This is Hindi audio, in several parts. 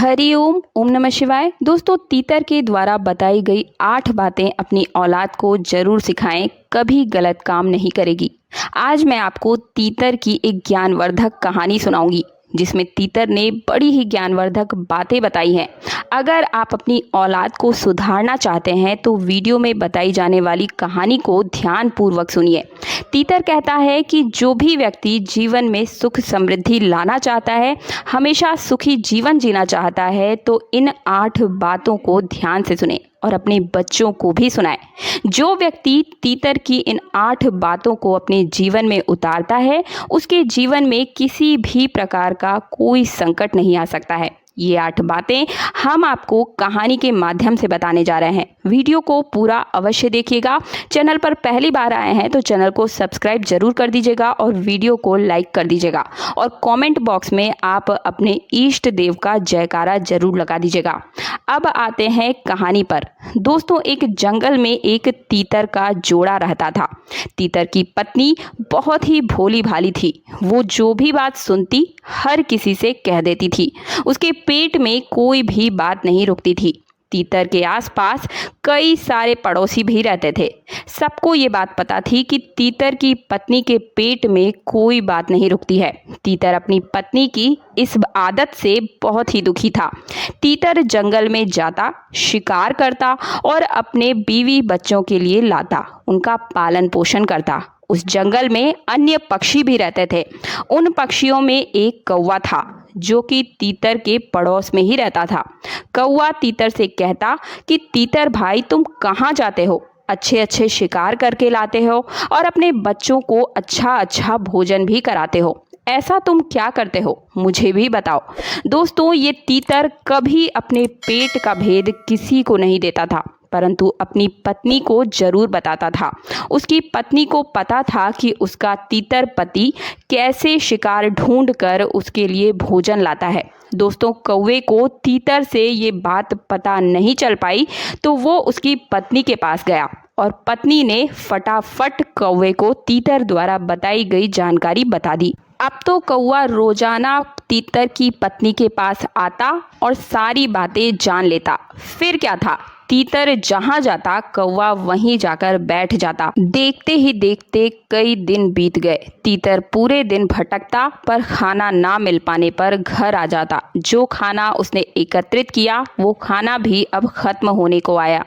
हरिओम, ओम नमः शिवाय। दोस्तों, तीतर के द्वारा बताई गई 8 बातें अपनी औलाद को जरूर सिखाएं, कभी गलत काम नहीं करेगी। आज मैं आपको तीतर की एक ज्ञानवर्धक कहानी सुनाऊंगी जिसमें तीतर ने बड़ी ही ज्ञानवर्धक बातें बताई हैं। अगर आप अपनी औलाद को सुधारना चाहते हैं तो वीडियो में बताई जाने वाली कहानी को ध्यानपूर्वक सुनिए। तीतर कहता है कि जो भी व्यक्ति जीवन में सुख समृद्धि लाना चाहता है, हमेशा सुखी जीवन जीना चाहता है, तो इन 8 बातों को ध्यान से सुने और अपने बच्चों को भी सुनाए। जो व्यक्ति तीतर की इन 8 बातों को अपने जीवन में उतारता है, उसके जीवन में किसी भी प्रकार का कोई संकट नहीं आ सकता है। ये 8 बातें हम आपको कहानी के माध्यम से बताने जा रहे हैं। वीडियो को पूरा अवश्य देखिएगा। चैनल पर पहली बार आए हैं तो चैनल को सब्सक्राइब जरूर कर दीजिएगा और वीडियो को लाइक कर दीजिएगा और कमेंट बॉक्स में आप अपने इष्ट देव का जयकारा जरूर लगा दीजिएगा। अब आते हैं कहानी पर। दोस्तों, एक जंगल में एक तीतर का जोड़ा रहता था। तीतर की पत्नी बहुत ही भोली भाली थी। वो जो भी बात सुनती हर किसी से कह देती थी। उसके पेट में कोई भी बात नहीं रुकती थी। तीतर के आसपास कई सारे पड़ोसी भी रहते थे। सबको ये बात पता थी कि तीतर की पत्नी के पेट में कोई बात नहीं रुकती है। तीतर अपनी पत्नी की इस आदत से बहुत ही दुखी था। तीतर जंगल में जाता, शिकार करता और अपने बीवी बच्चों के लिए लाता, उनका पालन पोषण करता। उस जंगल में अन्य पक्षी भी रहते थे। उन पक्षियों में एक कौवा था जो कि तीतर के पड़ोस में ही रहता था। कौवा तीतर से कहता कि तीतर भाई, तुम कहाँ जाते हो? अच्छे अच्छे शिकार करके लाते हो और अपने बच्चों को अच्छा अच्छा भोजन भी कराते हो। ऐसा तुम क्या करते हो, मुझे भी बताओ। दोस्तों, ये तीतर कभी अपने पेट का भेद किसी को नहीं देता था, परंतु अपनी पत्नी को जरूर बताता था। उसकी पत्नी को पता था कि उसका तीतर पति कैसे शिकार ढूंढकर उसके लिए भोजन लाता है। दोस्तों, कौवे को तीतर से ये बात पता नहीं चल पाई तो वो उसकी पत्नी के पास गया और पत्नी ने फटाफट कौवे को तीतर द्वारा बताई गई जानकारी बता दी। अब तो कौवा रोजाना तीतर की पत्नी के पास आता और सारी बातें जान लेता। फिर क्या था, तीतर जहां जाता कौवा वहीं जाकर बैठ जाता। देखते ही देखते कई दिन बीत गए। तीतर पूरे दिन भटकता पर खाना ना मिल पाने पर घर आ जाता। जो खाना उसने एकत्रित किया वो खाना भी अब खत्म होने को आया।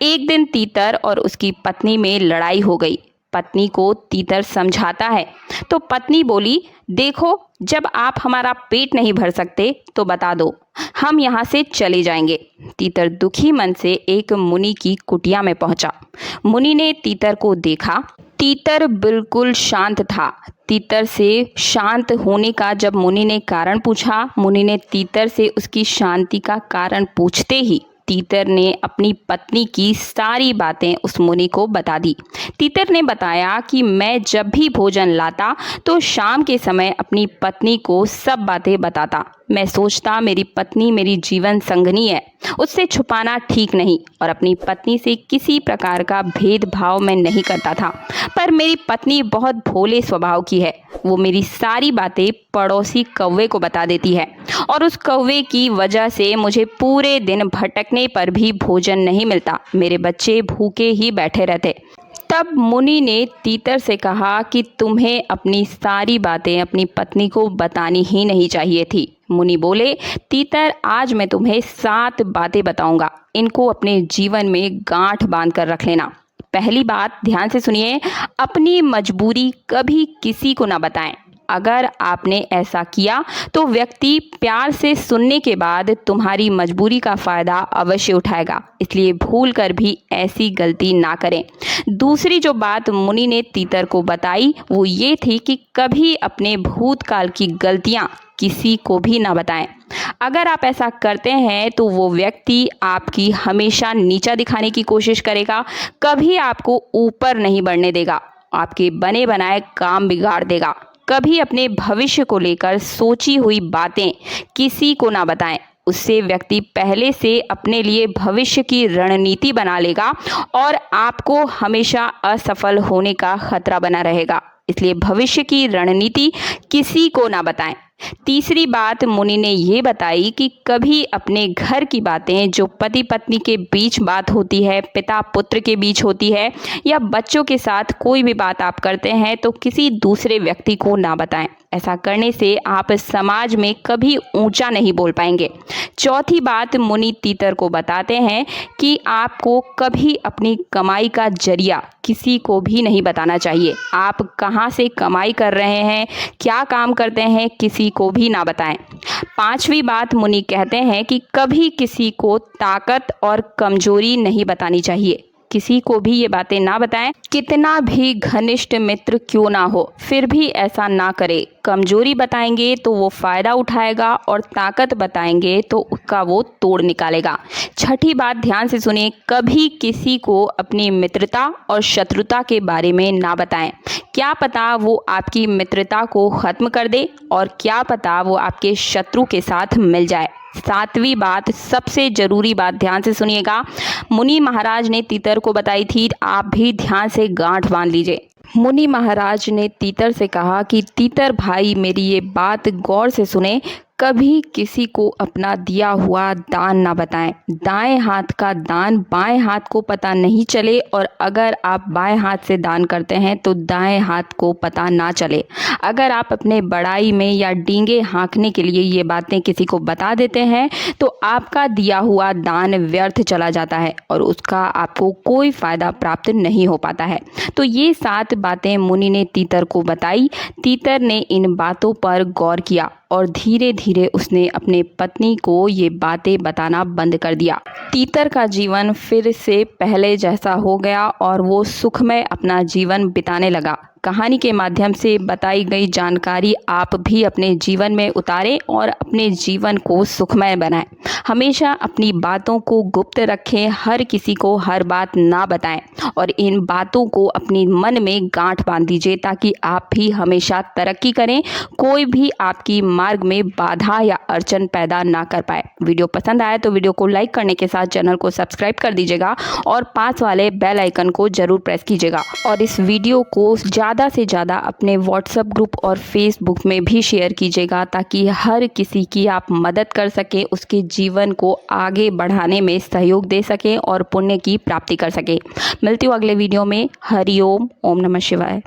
एक दिन तीतर और उसकी पत्नी में लड़ाई हो गई। पत्नी को तीतर समझाता है तो पत्नी बोली, देखो, जब आप हमारा पेट नहीं भर सकते तो बता दो, हम यहाँ से चले जाएंगे। तीतर दुखी मन से एक मुनि की कुटिया में पहुंचा। मुनि ने तीतर को देखा। तीतर बिल्कुल शांत था। तीतर से शांत होने का जब मुनि ने कारण पूछा, मुनि ने तीतर से उसकी शांति का कारण पूछते ही तीतर ने अपनी पत्नी की सारी बातें उस मुनि को बता दी। तीतर ने बताया कि मैं जब भी भोजन लाता तो शाम के समय अपनी पत्नी को सब बातें बताता। मैं सोचता मेरी पत्नी मेरी जीवन संगनी है, उससे छुपाना ठीक नहीं और अपनी पत्नी से किसी प्रकार का भेदभाव मैं नहीं करता था। पर मेरी पत्नी बहुत भोले स्वभाव की है। वो मेरी सारी बातें पड़ोसी कौवे को बता देती है और उस कौवे की वजह से मुझे पूरे दिन भटकने पर भी भोजन नहीं मिलता। मेरे बच्चे भूखे ही बैठे रहते। तब मुनि ने तीतर से कहा कि तुम्हें अपनी सारी बातें अपनी पत्नी को बतानी ही नहीं चाहिए थी। मुनि बोले, तीतर, आज मैं तुम्हें 7 बातें बताऊंगा। इनको अपने जीवन में गांठ बांध कर रख लेना। पहली बात, ध्यान से सुनिए, अपनी मजबूरी कभी किसी को ना बताएं। अगर आपने ऐसा किया तो व्यक्ति प्यार से सुनने के बाद तुम्हारी मजबूरी का फ़ायदा अवश्य उठाएगा, इसलिए भूल कर भी ऐसी गलती ना करें। दूसरी जो बात मुनि ने तीतर को बताई वो ये थी कि कभी अपने भूतकाल की गलतियां किसी को भी ना बताएं। अगर आप ऐसा करते हैं तो वो व्यक्ति आपकी हमेशा नीचा दिखाने की कोशिश करेगा, कभी आपको ऊपर नहीं बढ़ने देगा, आपके बने बनाए काम बिगाड़ देगा। कभी अपने भविष्य को लेकर सोची हुई बातें किसी को ना बताएं, उससे व्यक्ति पहले से अपने लिए भविष्य की रणनीति बना लेगा और आपको हमेशा असफल होने का खतरा बना रहेगा। इसलिए भविष्य की रणनीति किसी को ना बताएं। तीसरी बात मुनि ने ये बताई कि कभी अपने घर की बातें जो पति पत्नी के बीच बात होती है, पिता पुत्र के बीच होती है या बच्चों के साथ कोई भी बात आप करते हैं तो किसी दूसरे व्यक्ति को ना बताएं। ऐसा करने से आप समाज में कभी ऊंचा नहीं बोल पाएंगे। चौथी बात मुनि तीतर को बताते हैं कि आपको कभी अपनी कमाई का जरिया किसी को भी नहीं बताना चाहिए। आप कहाँ से कमाई कर रहे हैं, क्या काम करते हैं, किसी को भी ना बताएं। पांचवी बात मुनि कहते हैं कि कभी किसी को ताकत और कमजोरी नहीं बतानी चाहिए। किसी को भी ये बातें ना बताएं, कितना भी घनिष्ठ मित्र क्यों ना हो, फिर भी ऐसा ना करें। कमजोरी बताएंगे तो वो फायदा उठाएगा और ताकत बताएंगे तो उसका वो तोड़ निकालेगा। छठी बात ध्यान से सुनिए, कभी किसी को अपनी मित्रता और शत्रुता के बारे में ना बताएं। क्या पता वो आपकी मित्रता को खत्म कर दे और क्या पता वो आपके शत्रु के साथ मिल जाए। सातवीं बात, सबसे जरूरी बात, ध्यान से सुनिएगा, मुनि महाराज ने तीतर को बताई थी, आप भी ध्यान से गांठ बांध लीजिए। मुनि महाराज ने तीतर से कहा कि तीतर भाई मेरी ये बात गौर से सुने, कभी किसी को अपना दिया हुआ दान ना बताएं। दाएं हाथ का दान बाएं हाथ को पता नहीं चले और अगर आप बाएं हाथ से दान करते हैं तो दाएं हाथ को पता ना चले। अगर आप अपने बड़ाई में या डींगे हाँकने के लिए ये बातें किसी को बता देते हैं तो आपका दिया हुआ दान व्यर्थ चला जाता है और उसका आपको कोई फ़ायदा प्राप्त नहीं हो पाता है। तो ये 7 बातें मुनि ने तीतर को बताई। तीतर ने इन बातों पर गौर किया और धीरे धीरे उसने अपने पत्नी को ये बातें बताना बंद कर दिया। तीतर का जीवन फिर से पहले जैसा हो गया और वो सुखमय अपना जीवन बिताने लगा। कहानी के माध्यम से बताई गई जानकारी आप भी अपने जीवन में उतारें और अपने जीवन को सुखमय बनाएं। हमेशा अपनी बातों को गुप्त रखें, हर किसी को हर बात ना बताएं और इन बातों को अपने मन में गांठ बांध दीजिए ताकि आप भी हमेशा तरक्की करें, कोई भी आपकी मार्ग में बाधा या अड़चन पैदा ना कर पाए। वीडियो पसंद आया तो वीडियो को लाइक करने के साथ चैनल को सब्सक्राइब कर दीजिएगा और पास वाले बेल आइकन को जरूर प्रेस कीजिएगा और इस वीडियो को ज़्यादा से ज़्यादा अपने व्हाट्सएप ग्रुप और फेसबुक में भी शेयर कीजिएगा ताकि हर किसी की आप मदद कर सकें, उसके जीवन को आगे बढ़ाने में सहयोग दे सकें और पुण्य की प्राप्ति कर सकें। मिलती हूँ अगले वीडियो में। हरि ओम, ओम नमः शिवाय।